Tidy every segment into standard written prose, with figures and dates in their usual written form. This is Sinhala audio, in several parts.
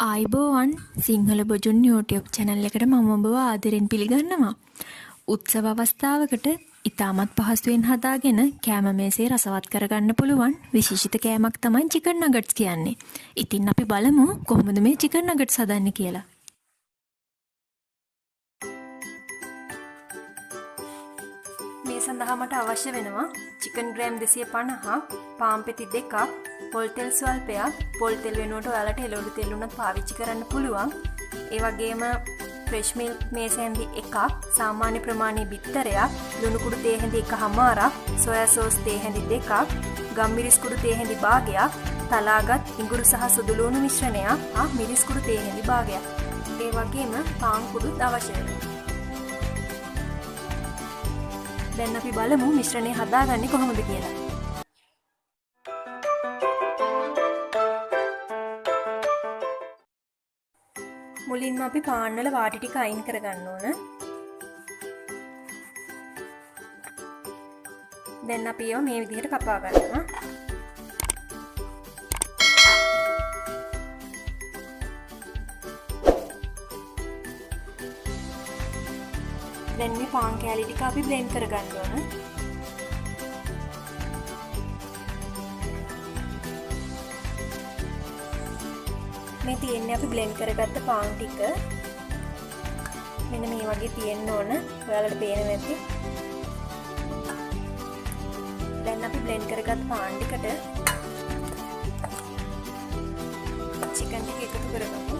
ආයිබෝවන් සිංහල බොජුන් YouTube channel එකට මම ඔබව ආදරෙන් පිළිගන්නවා. උත්සව අවස්ථාවකට ඉතාමත් පහසුවෙන් හදාගෙන කෑම මේසේ රසවත් කරගන්න පුළුවන් විශේෂිත කෑමක් තමයි chicken nuggets කියන්නේ. ඉතින් අපි බලමු කොහොමද මේ chicken nuggets හදන්නේ කියලා. මේ සඳහා මට අවශ්‍ය වෙනවා chicken gram 250, පාන් පෙති 2ක්, පොල් තෙල් ස්වල්පයක්. පොල් තෙල් වෙනුවට ඔයාලට එළවලු තෙල් උනත් පාවිච්චි කරන්න පුළුවන්. ඒ වගේම fresh milk මේස හැඳි 1ක්, සාමාන්‍ය ප්‍රමාණයේ බිත්තරයක්, ලුණු කුඩු තේ හැඳි 1/2ක්, soya sauce තේ හැඳි 2ක්, ගම්මිරිස් කුඩු තේ හැඳි භාගයක්, තලාගත් ඉඟුරු සහ සුදු ලුණු මිශ්‍රණයක්, මිරිස් කුඩු තේ හැඳි භාගයක්. ඒ වගේම පාන් කුඩුත් අවශ්‍ය වෙනවා. දැන් අපි බලමු මිශ්‍රණය හදාගන්නේ කොහොමද කියලා. මුලින්ම අපි පාන් වල වාටි ටික අයින් කරගන්න ඕන. දැන් අපි ඒවා මේ විදිහට කපා ගන්නවා. දැන් මේ පාන් කෑලි ටික අපි බ්ලෙන්ඩ් කරගන්න ඕන. මේ තියෙන්නේ අපි බ්ලෙන්ඩ් කරගත්ත පාන් ටික. මෙන්න මේ වගේ තියෙන්න ඕන. ඔයාලට පේනවා ඇති. දැන් අපි බ්ලෙන්ඩ් කරගත්ත පාන් ටිකට චිකන් ටික එකතු කරගමු.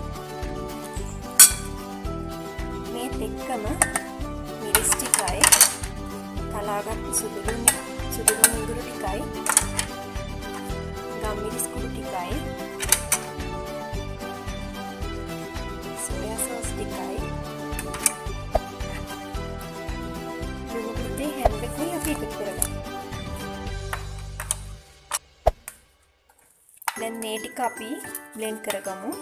මේත් එක්කම මිරිස් ටිකයි, තලාගත් සුදු ලුණු ඉඟුරු ටිකයි, ගම්මිරිස් කුඩු ටිකයි, soya sauce ටිකයි, ලුණු කුඩු හැන්දකේ අපි එකතු කරගමු. දැන් මේ ටික අපි බ්ලෙන්ඩ් කරගමු.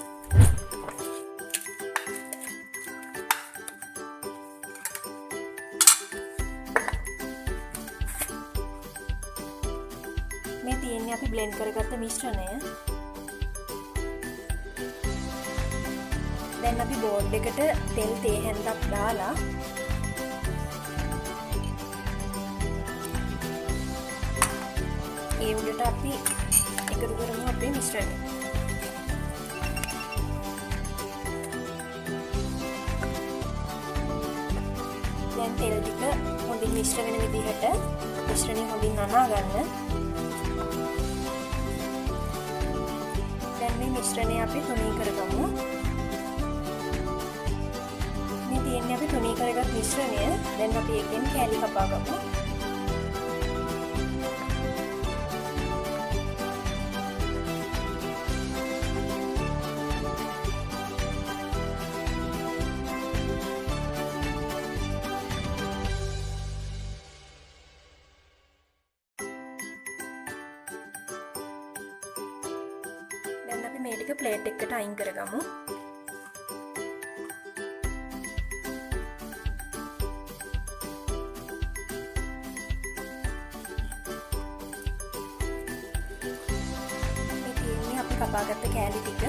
මේ තියෙන්නේ අපි බ්ලෙන්ඩ් කරගත්ත මිශ්‍රණය. දැන් අපි බෝල් එකට තෙල් තේ හැන්දක් දාලා ඒ උඩට අපි එකතු කරමු අපේ මිශ්‍රණය. දැන් තෙල් ටික හොඳින් මිශ්‍ර වෙන විදිහට මිශ්‍රණය හොඳින් අනා ගන්න. දැන් මේ මිශ්‍රණය අපි තුනී කරගමු. මේ තියෙන්නේ අපි තුනී කරගත් මිශ්‍රණය. දැන් අපි එකෙන් කෑලි කපා ගමු. දැන් අපි මේ ටික ප්ලේට් එකකට අයින් කරගමු. මේ තියෙන්නේ අපි කපාගත්ත කෑලි ටික.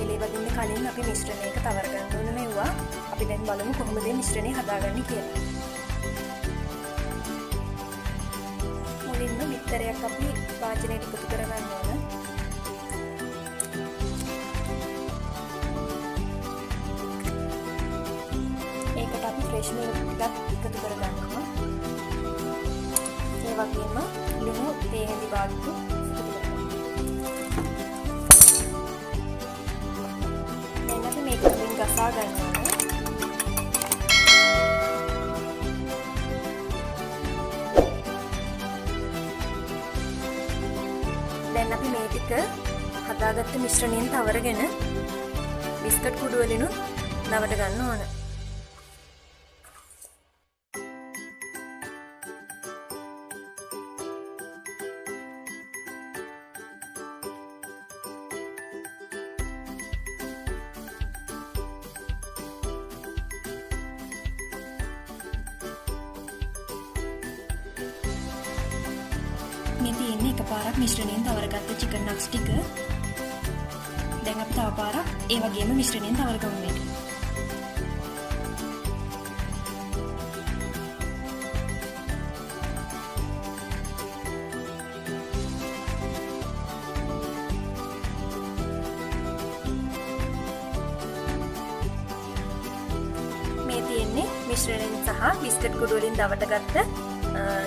එලේ වදින්න කලින් අපි මිශ්‍රණයක තවර ගන්න ඕන මෙව්වා. අපි දැන් බලමු කොහොමද මේ මිශ්‍රණය හදාගන්නේ කියලා. මුලින්ම බිත්තරයක් අපි වාජනයට එකතු කරගන්න ඕන. fresh milk ටිකක් එකතු කරගන්නවා. ඒ වගේම ලුණු තේ හැඳි භාගයක් එකතු කරගන්නවා. දැන් අපි මේක උඩින් ගසා ගන්නවා. දැන් අපි මේ ටික හදාගත්ත මිශ්‍රණයෙන් තවරගෙන බිස්කට් කුඩු වලින් නවට ගන්න ඕන. මේ තියෙන්නේ එකපාරක් මිශ්‍රණයෙන් තවරගත්ත chicken nuggets ටික. දැන් අපි තව පාරක් ඒ වගේම මිශ්‍රණයෙන් තවර ගමු මේක. මේ තියෙන්නේ මිශ්‍රණයෙන් සහ බිස්කට් කුඩු වලින් දවට ගත්ත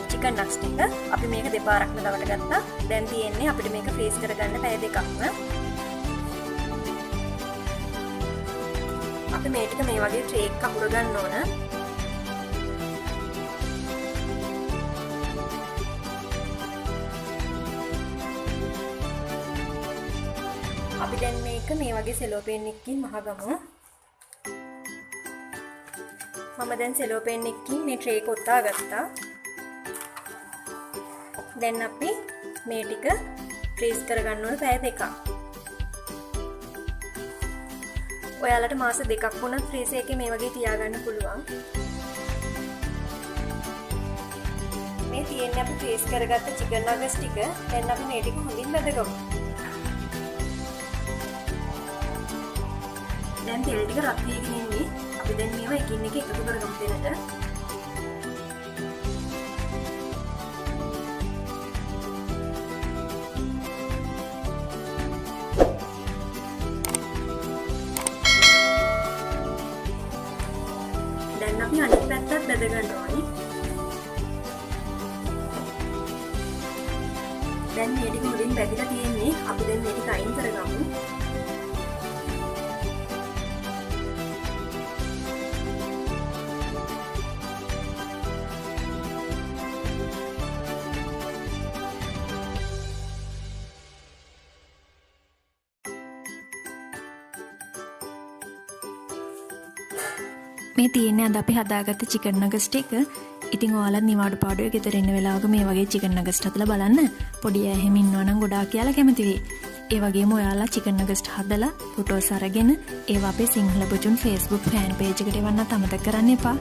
චිකන් නග්ස් ටික. අපි මේක දෙපාරක්ම දවට ගත්තා. දැන් තියෙන්නේ අපිට මේක ෆ්‍රීස් කරගන්න පැය දෙකක්ම. අපි මේ ටික මේ වගේ ට්‍රේ එකක් අහුර ගන්න ඕන. අපි දැන් මේක මේ වගේ සෙලෝපේන් එකකින් මහගමු. මම දැන් සෙලෝපේන් එකකින් මේ ට්‍රේ එක ඔත්තා ගත්තා. දැන් අපි මේ ටික ෆ්‍රීස් කරගන්න ඕන පැය දෙකක්. ඔයාලට මාස දෙකක් වුණත් ෆ්‍රීසර් එකේ මේ වගේ තියාගන්න පුළුවන්. මේ තියෙන්නේ අපි ෆ්‍රීස් කරගත්ත චිකන් නග්ස් ටික. දැන් අපි මේ ටික හොඳින් බැදගමු. දැන් තෙල් ටික රත් වීගෙන ඉන්නේ. අපි දැන් මේවා එකින් එක එකතු කරගමු දෙන්නට. දැන් අපි අනිත් පැත්තත් බැද ගන්න ඕනි. දැන් මේ ටික හොඳින් බැදලා තියෙන්නේ. අපි දැන් මේ ටික අයින් කරගමු. මේ තියෙන්නේ අද අපි හදාගත්ත චිකන් නග්ස් ටික. ඉතින් ඔයාලත් නිවාඩු පාඩුවේ ගෙදර ඉන්න වෙලාවක මේ වගේ චිකන් නග්ස් හදලා බලන්න. පොඩි අය එහෙම ඉන්නවා නම් ගොඩාක් කියලා කැමති වෙයි. ඒ වගේම ඔයාලා චිකන් නග්ස් හදලා ෆොටෝස් අරගෙන ඒවා අපේ සිංහල පුචුන් Facebook fan page එකට එවන්නත් අමතක කරන්න එපා.